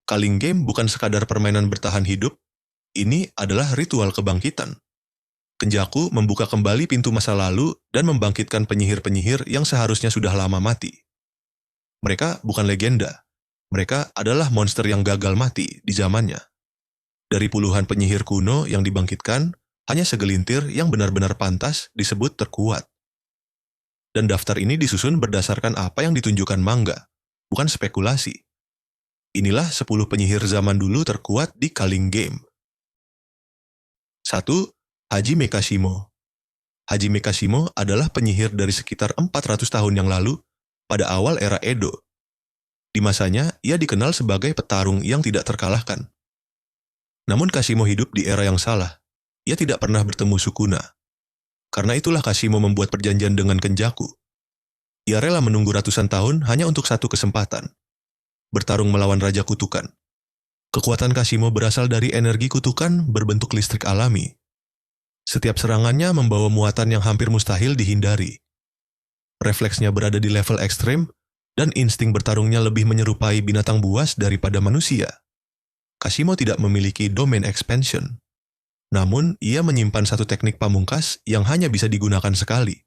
Culling Game bukan sekadar permainan bertahan hidup, ini adalah ritual kebangkitan. Kenjaku membuka kembali pintu masa lalu dan membangkitkan penyihir-penyihir yang seharusnya sudah lama mati. Mereka bukan legenda. Mereka adalah monster yang gagal mati di zamannya. Dari puluhan penyihir kuno yang dibangkitkan, hanya segelintir yang benar-benar pantas disebut terkuat. Dan daftar ini disusun berdasarkan apa yang ditunjukkan manga, bukan spekulasi. Inilah 10 penyihir zaman dulu terkuat di Culling Game. 1. Hajime Kashimo. Hajime Kashimo adalah penyihir dari sekitar 400 tahun yang lalu pada awal era Edo. Di masanya, ia dikenal sebagai petarung yang tidak terkalahkan. Namun Kashimo hidup di era yang salah. Ia tidak pernah bertemu Sukuna. Karena itulah Kashimo membuat perjanjian dengan Kenjaku. Ia rela menunggu ratusan tahun hanya untuk satu kesempatan. Bertarung melawan Raja Kutukan. Kekuatan Kashimo berasal dari energi kutukan berbentuk listrik alami. Setiap serangannya membawa muatan yang hampir mustahil dihindari. Refleksnya berada di level ekstrem, dan insting bertarungnya lebih menyerupai binatang buas daripada manusia. Kashimo tidak memiliki domain expansion. Namun, ia menyimpan satu teknik pamungkas yang hanya bisa digunakan sekali.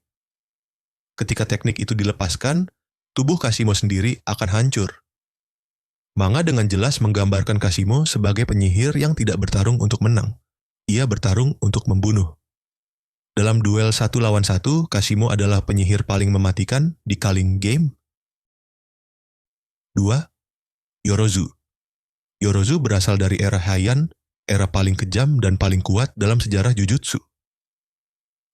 Ketika teknik itu dilepaskan, tubuh Kashimo sendiri akan hancur. Manga dengan jelas menggambarkan Kashimo sebagai penyihir yang tidak bertarung untuk menang. Ia bertarung untuk membunuh. Dalam duel 1 lawan 1, Kashimo adalah penyihir paling mematikan di Culling Game. 2. Yorozu. Yorozu berasal dari era Heian, era paling kejam dan paling kuat dalam sejarah Jujutsu.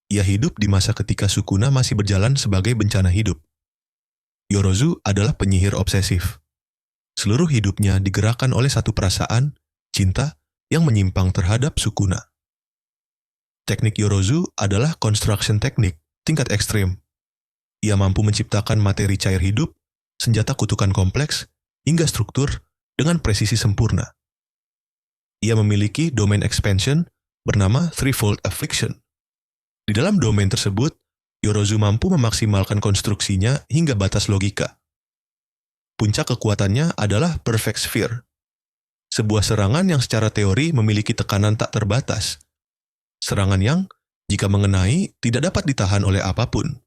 Ia hidup di masa ketika Sukuna masih berjalan sebagai bencana hidup. Yorozu adalah penyihir obsesif. Seluruh hidupnya digerakkan oleh satu perasaan, cinta, yang menyimpang terhadap Sukuna. Teknik Yorozu adalah construction teknik tingkat ekstrim. Ia mampu menciptakan materi cair hidup, senjata kutukan kompleks, hingga struktur dengan presisi sempurna. Ia memiliki domain expansion bernama Threefold Affliction. Di dalam domain tersebut, Yorozu mampu memaksimalkan konstruksinya hingga batas logika. Puncak kekuatannya adalah Perfect Sphere. Sebuah serangan yang secara teori memiliki tekanan tak terbatas. Serangan yang, jika mengenai, tidak dapat ditahan oleh apapun.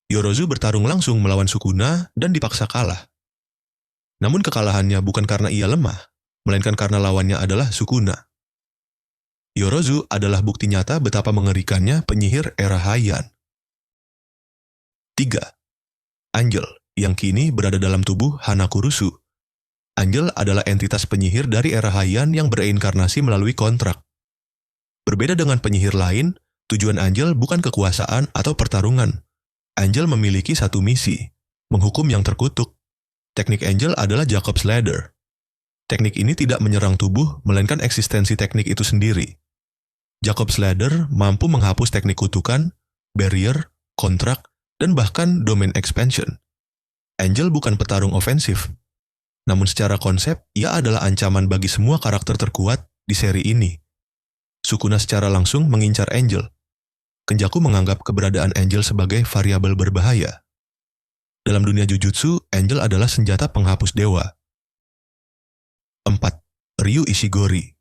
Yorozu bertarung langsung melawan Sukuna dan dipaksa kalah. Namun kekalahannya bukan karena ia lemah, melainkan karena lawannya adalah Sukuna. Yorozu adalah bukti nyata betapa mengerikannya penyihir era Heian. 3. Angel, yang kini berada dalam tubuh Hanakurusu. Angel adalah entitas penyihir dari era Heian yang bereinkarnasi melalui kontrak. Berbeda dengan penyihir lain, tujuan Angel bukan kekuasaan atau pertarungan. Angel memiliki satu misi, menghukum yang terkutuk. Teknik Angel adalah Jacob's Ladder. Teknik ini tidak menyerang tubuh, melainkan eksistensi teknik itu sendiri. Jacob's Ladder mampu menghapus teknik kutukan, barrier, kontrak, dan bahkan domain expansion. Angel bukan petarung ofensif. Namun secara konsep, ia adalah ancaman bagi semua karakter terkuat di seri ini. Sukuna secara langsung mengincar Angel. Kenjaku menganggap keberadaan Angel sebagai variabel berbahaya. Dalam dunia Jujutsu, Angel adalah senjata penghapus dewa. 4. Ryu Ishigori.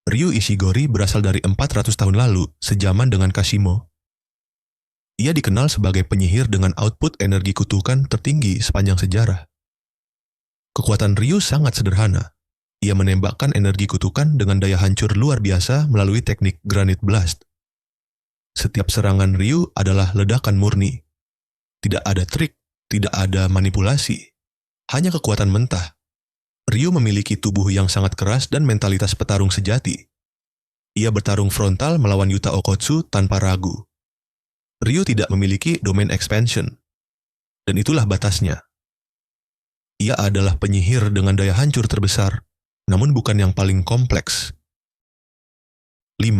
Ryu Ishigori berasal dari 400 tahun lalu, sejaman dengan Kashimo. Ia dikenal sebagai penyihir dengan output energi kutukan tertinggi sepanjang sejarah. Kekuatan Ryu sangat sederhana. Ia menembakkan energi kutukan dengan daya hancur luar biasa melalui teknik Granite Blast. Setiap serangan Ryu adalah ledakan murni. Tidak ada trik, tidak ada manipulasi. Hanya kekuatan mentah. Ryu memiliki tubuh yang sangat keras dan mentalitas petarung sejati. Ia bertarung frontal melawan Yuta Okotsu tanpa ragu. Ryu tidak memiliki domain expansion. Dan itulah batasnya. Ia adalah penyihir dengan daya hancur terbesar, namun bukan yang paling kompleks. 5.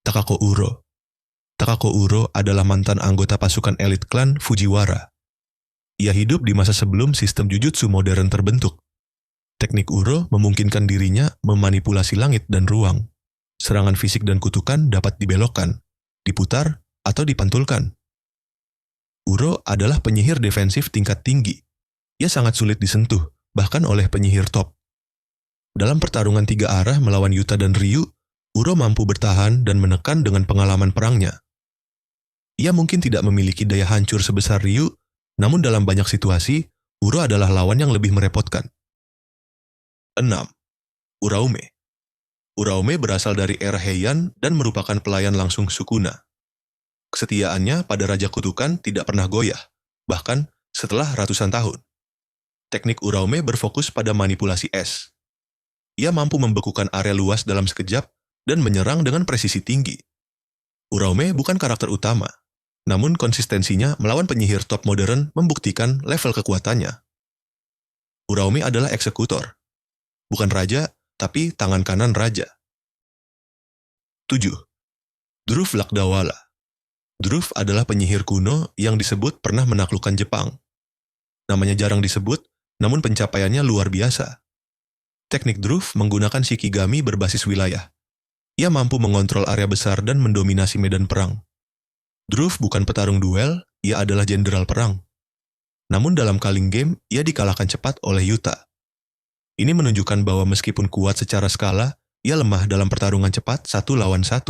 Takako Uro. Takako Uro adalah mantan anggota pasukan elit klan Fujiwara. Ia hidup di masa sebelum sistem Jujutsu modern terbentuk. Teknik Uro memungkinkan dirinya memanipulasi langit dan ruang. Serangan fisik dan kutukan dapat dibelokkan, diputar, atau dipantulkan. Uro adalah penyihir defensif tingkat tinggi. Ia sangat sulit disentuh, bahkan oleh penyihir top. Dalam pertarungan 3 arah melawan Yuta dan Ryu, Uro mampu bertahan dan menekan dengan pengalaman perangnya. Ia mungkin tidak memiliki daya hancur sebesar Ryu, namun dalam banyak situasi, Uro adalah lawan yang lebih merepotkan. 6. Uraume. Uraume berasal dari era Heian dan merupakan pelayan langsung Sukuna. Kesetiaannya pada Raja Kutukan tidak pernah goyah, bahkan setelah ratusan tahun. Teknik Uraume berfokus pada manipulasi es. Ia mampu membekukan area luas dalam sekejap dan menyerang dengan presisi tinggi. Uraume bukan karakter utama, namun konsistensinya melawan penyihir top modern membuktikan level kekuatannya. Uraume adalah eksekutor. Bukan raja, tapi tangan kanan raja. 7. Dhruv Lakdawala. Dhruv adalah penyihir kuno yang disebut pernah menaklukkan Jepang. Namanya jarang disebut, namun pencapaiannya luar biasa. Teknik Dhruv menggunakan Shikigami berbasis wilayah. Ia mampu mengontrol area besar dan mendominasi medan perang. Dhruv bukan petarung duel, ia adalah jenderal perang. Namun dalam Culling Game, ia dikalahkan cepat oleh Yuta. Ini menunjukkan bahwa meskipun kuat secara skala, ia lemah dalam pertarungan cepat 1 lawan 1.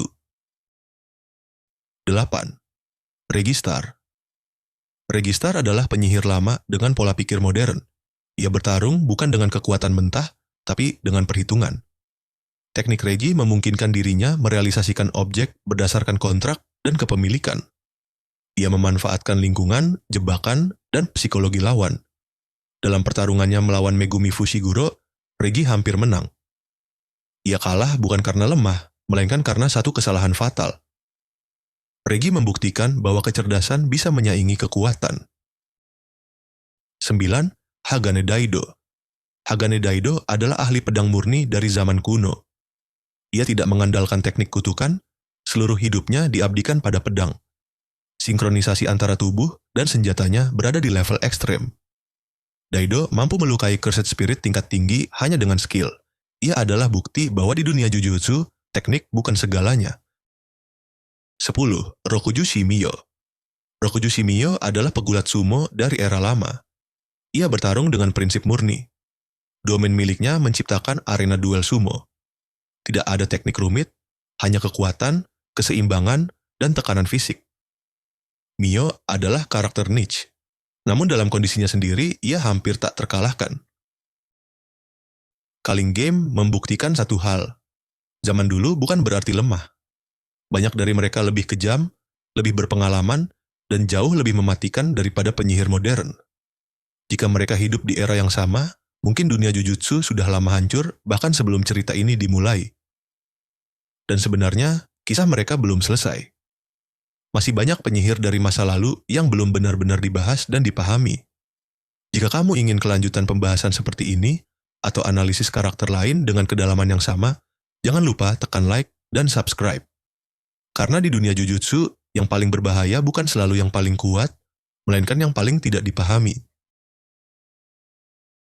8. Registar. Registar adalah penyihir lama dengan pola pikir modern. Ia bertarung bukan dengan kekuatan mentah, tapi dengan perhitungan. Teknik Regi memungkinkan dirinya merealisasikan objek berdasarkan kontrak dan kepemilikan. Ia memanfaatkan lingkungan, jebakan, dan psikologi lawan. Dalam pertarungannya melawan Megumi Fushiguro, Regi hampir menang. Ia kalah bukan karena lemah, melainkan karena satu kesalahan fatal. Regi membuktikan bahwa kecerdasan bisa menyaingi kekuatan. 9. Hagane Daido. Hagane Daido adalah ahli pedang murni dari zaman kuno. Ia tidak mengandalkan teknik kutukan, seluruh hidupnya diabdikan pada pedang. Sinkronisasi antara tubuh dan senjatanya berada di level ekstrem. Daido mampu melukai cursed spirit tingkat tinggi hanya dengan skill. Ia adalah bukti bahwa di dunia Jujutsu, teknik bukan segalanya. 10. Rokuju Shimiyo. Rokuju Shimiyo adalah pegulat sumo dari era lama. Ia bertarung dengan prinsip murni. Domain miliknya menciptakan arena duel sumo. Tidak ada teknik rumit, hanya kekuatan, keseimbangan, dan tekanan fisik. Mio adalah karakter niche. Namun dalam kondisinya sendiri, ia hampir tak terkalahkan. Culling Game membuktikan satu hal. Zaman dulu bukan berarti lemah. Banyak dari mereka lebih kejam, lebih berpengalaman, dan jauh lebih mematikan daripada penyihir modern. Jika mereka hidup di era yang sama, mungkin dunia Jujutsu sudah lama hancur bahkan sebelum cerita ini dimulai. Dan sebenarnya, kisah mereka belum selesai. Masih banyak penyihir dari masa lalu yang belum benar-benar dibahas dan dipahami. Jika kamu ingin kelanjutan pembahasan seperti ini, atau analisis karakter lain dengan kedalaman yang sama, jangan lupa tekan like dan subscribe. Karena di dunia Jujutsu, yang paling berbahaya bukan selalu yang paling kuat, melainkan yang paling tidak dipahami.